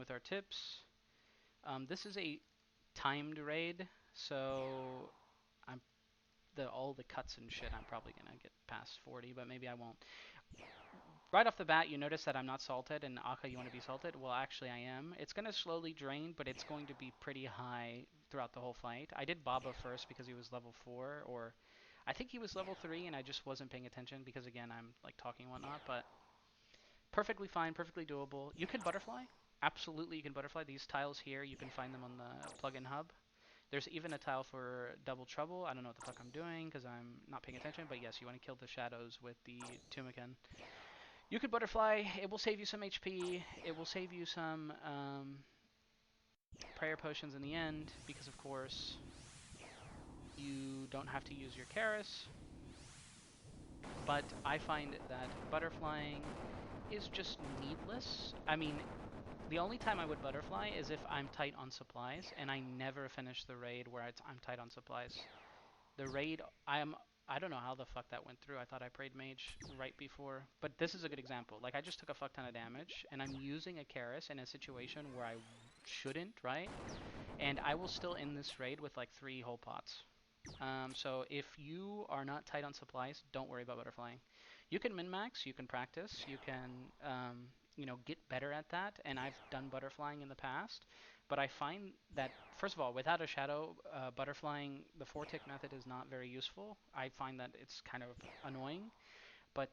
with our tips. This is a timed raid, so all the cuts and shit, I'm probably gonna get past 40, but maybe I won't. Right off the bat, you notice that I'm not salted, and Akkha, you want to be salted? Well, actually I am. It's gonna slowly drain, but it's going to be pretty high throughout the whole fight. I did Baba first because he was level 4, or I think he was level 3, and I just wasn't paying attention because, again, I'm like talking and whatnot, but perfectly fine, perfectly doable. You can butterfly. Absolutely, you can butterfly. These tiles here, you can find them on the plugin hub. There's even a tile for double trouble. I don't know what the fuck I'm doing because I'm not paying attention, but yes, you want to kill the shadows with the Tumican. You could butterfly. It will save you some HP. It will save you some prayer potions in the end because, of course, you don't have to use your Karis. But I find that butterflying is just needless. I mean, the only time I would butterfly is if I'm tight on supplies, and I never finish the raid where I'm tight on supplies. The raid, I don't know how the fuck that went through. I thought I prayed mage right before. But this is a good example. Like, I just took a fuck ton of damage, and I'm using a Karis in a situation where I shouldn't, right? And I will still end this raid with like 3 whole pots. So if you are not tight on supplies, don't worry about butterflying. You can min-max, you can practice, you can get better at that, and I've done butterflying in the past. But I find that, first of all, without a shadow, butterflying, the 4-tick method is not very useful. I find that it's kind of annoying. But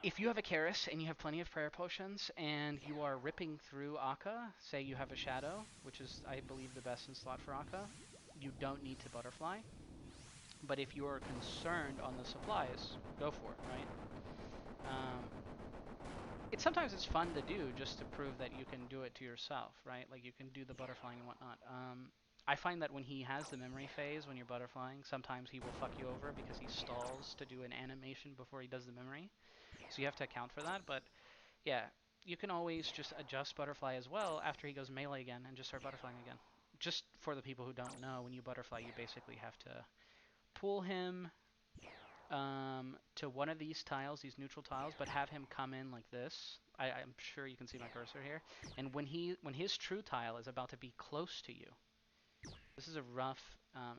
if you have a Karis and you have plenty of prayer potions and you are ripping through Akkha, say you have a shadow, which is, I believe, the best in slot for Akkha, you don't need to butterfly. But if you are concerned on the supplies, go for it, right? Sometimes it's fun to do just to prove that you can do it to yourself, right? Like you can do the butterflying and whatnot. I find that when he has the memory phase, when you're butterflying, sometimes he will fuck you over because he stalls to do an animation before he does the memory. So you have to account for that. But yeah, you can always just adjust butterfly as well after he goes melee again and just start butterflying again. Just for the people who don't know, when you butterfly, you basically have to pull him to one of these tiles, these neutral tiles, but have him come in like this. I'm sure you can see my cursor here. And when his true tile is about to be close to you, this is a rough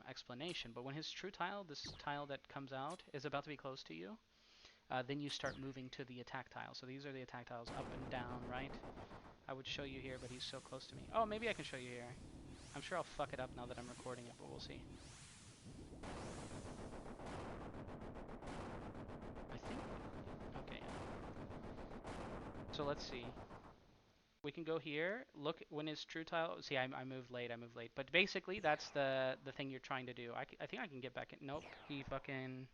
explanation, but when his true tile, this tile that comes out, is about to be close to you, then you start moving to the attack tile. So these are the attack tiles, up and down, right? I would show you here, but he's so close to me. Oh, maybe I can show you here. I'm sure I'll fuck it up now that I'm recording it, but we'll see. I think... Okay. So let's see. We can go here. Look when his true tile... See, I moved late. But basically, that's the thing you're trying to do. I think I can get back in. Nope. He fucking...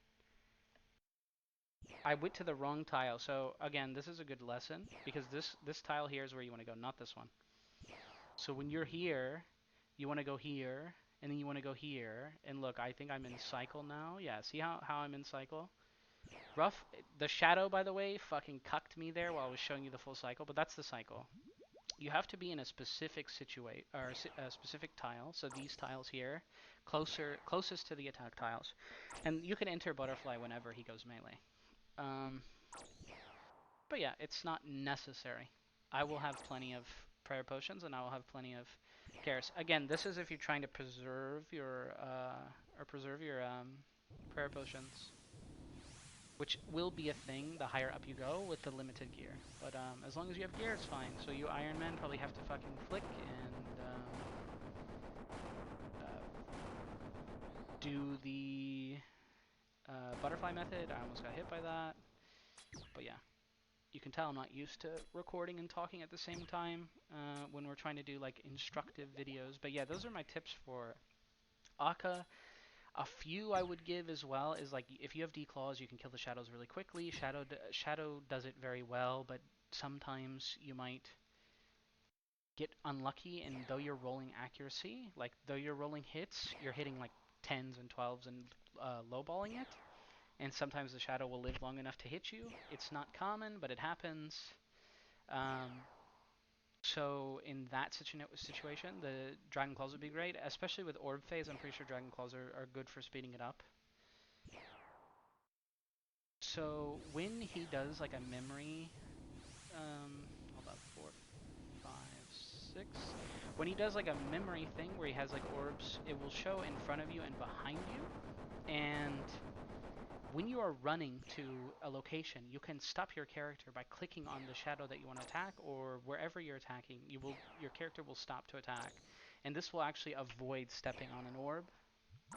I went to the wrong tile. So, again, this is a good lesson. Because this tile here is where you want to go, not this one. So when you're here, you want to go here. And then you want to go here. And look, I think I'm in cycle now. Yeah, see how I'm in cycle? Rough. The shadow, by the way, fucking cucked me there while I was showing you the full cycle. But that's the cycle. You have to be in a specific or a specific tile. So these tiles here, closest to the attack tiles, and you can enter butterfly whenever he goes melee. But yeah, it's not necessary. I will have plenty of prayer potions, and I will have plenty of cares. Again, this is if you're trying to preserve your prayer potions, which will be a thing the higher up you go with the limited gear. But as long as you have gear, it's fine. So you Iron Men probably have to fucking flick and do the butterfly method. I almost got hit by that. But yeah, you can tell I'm not used to recording and talking at the same time when we're trying to do like instructive videos. But yeah, those are my tips for Akkha. A few I would give as well is like if you have declaws, you can kill the shadows really quickly. Shadow does it very well, but sometimes you might get unlucky, and though you're rolling accuracy, like though you're rolling hits, you're hitting like 10s and 12s and lowballing it. And sometimes the shadow will live long enough to hit you. It's not common, but it happens. So in that situation, the Dragon Claws would be great, especially with Orb Phase. I'm pretty sure Dragon Claws are good for speeding it up. So when he does like a memory, hold up, 4, 5, When he does like a memory thing where he has like orbs, it will show in front of you and behind you. And when you are running to a location, you can stop your character by clicking on the shadow that you want to attack, or wherever you're attacking, your character will stop to attack. And this will actually avoid stepping on an orb.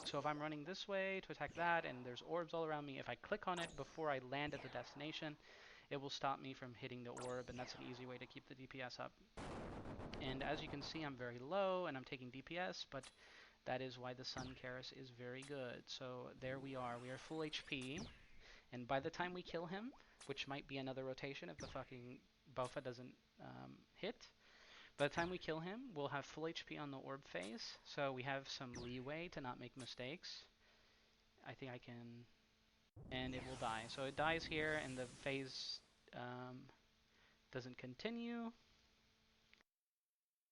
So if I'm running this way to attack that and there's orbs all around me, if I click on it before I land at the destination, it will stop me from hitting the orb, and that's an easy way to keep the DPS up. And as you can see, I'm very low and I'm taking DPS, but that is why the Sun Karis is very good. So there we are. We are full HP, and by the time we kill him, which might be another rotation if the fucking Bofa doesn't hit, by the time we kill him, we'll have full HP on the orb phase, so we have some leeway to not make mistakes. I think I can... And it will die. So it dies here, and the phase doesn't continue.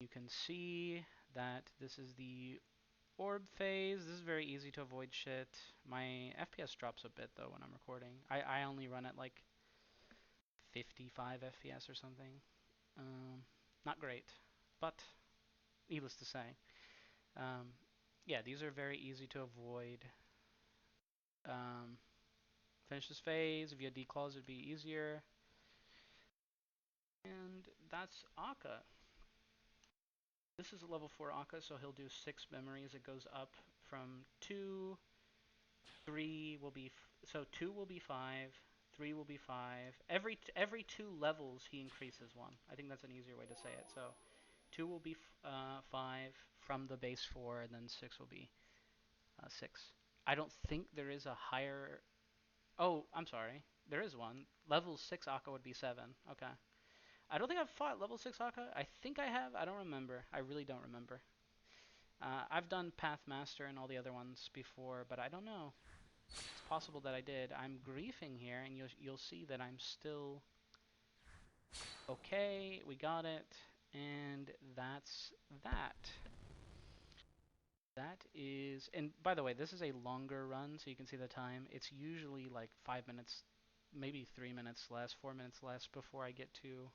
You can see that this is the orb phase. This is very easy to avoid shit. My FPS drops a bit, though, when I'm recording. I only run at, like, 55 FPS or something. Not great, but needless to say. Yeah, these are very easy to avoid. Finish this phase. If you had declaws, it'd be easier. And that's Akkha. This is a level 4 Akkha, so he'll do 6 memories. It goes up from 2, 3 will be... So 2 will be 5, 3 will be 5. Every 2 levels, he increases 1. I think that's an easier way to say it. So 2 will be 5 from the base 4, and then 6 will be 6. I don't think there is a higher... Oh, I'm sorry. There is one. Level 6 Akkha would be 7. Okay. I don't think I've fought level 6 Akkha. I think I have. I don't remember. I really don't remember. I've done Pathmaster and all the other ones before, but I don't know. It's possible that I did. I'm griefing here, and you'll see that I'm still okay. We got it, and that's that. That is, and by the way, this is a longer run, so you can see the time. It's usually like 5 minutes, maybe 3 minutes less, 4 minutes less before I get to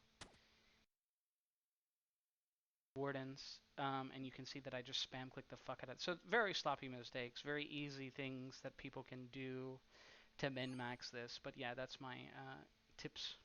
Wardens, and you can see that I just spam click the fuck out of it. So very sloppy mistakes, very easy things that people can do to min-max this. But yeah, that's my tips